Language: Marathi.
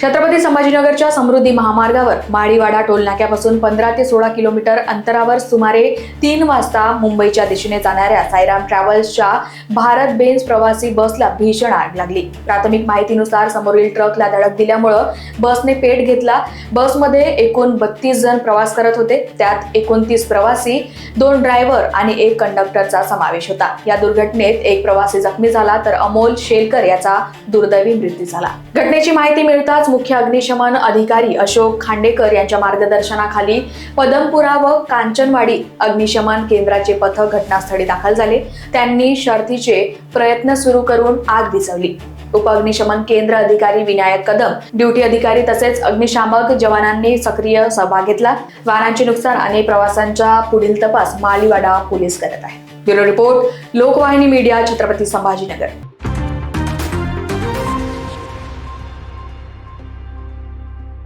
छत्रपती संभाजीनगरच्या समृद्धी महामार्गावर माळीवाडा टोलनाक्यापासून 15 ते 16 किलोमीटर अंतरावर सुमारे 3 वाजता मुंबईच्या दिशेने जाणाऱ्या साईराम ट्रॅव्हल्सच्या भारत बेन्झ प्रवासी बसला भीषण आग लागली। प्राथमिक माहितीनुसार समोरील ट्रकला धडक दिल्यामुळे बसने पेट घेतला। बसमध्ये एकूण 32 जण प्रवास करत होते। त्यात 29 प्रवासी, 2 ड्रायव्हर आणि 1 कंडक्टरचा समावेश होता। या दुर्घटनेत एक प्रवासी जखमी झाला तर अमोल शेलकर याचा दुर्दैवी मृत्यू झाला। घटनेची माहिती मिळताच मुख्य अग्निशमन अधिकारी अशोक खांडेकर यांच्या मार्गदर्शनाखाली पदमपुरा व कांचनवाडी अग्निशमन केंद्राचे पथक घटनास्थळी दाखल झाले। त्यांनी शर्थीचे प्रयत्न सुरू करून आग विझवली। उपअग्निशमन केंद्र अधिकारी विनायक कदम, ड्युटी अधिकारी तसेच अग्निशामक जवानांनी सक्रिय सहभाग घेतला। वाहनांचे नुकसान आणि प्रवाशांचा पुढील तपास माळीवाडा पोलीस करत आहेत। Bureau report, Lokvahini media, Chhatrapati Sambhajinagar.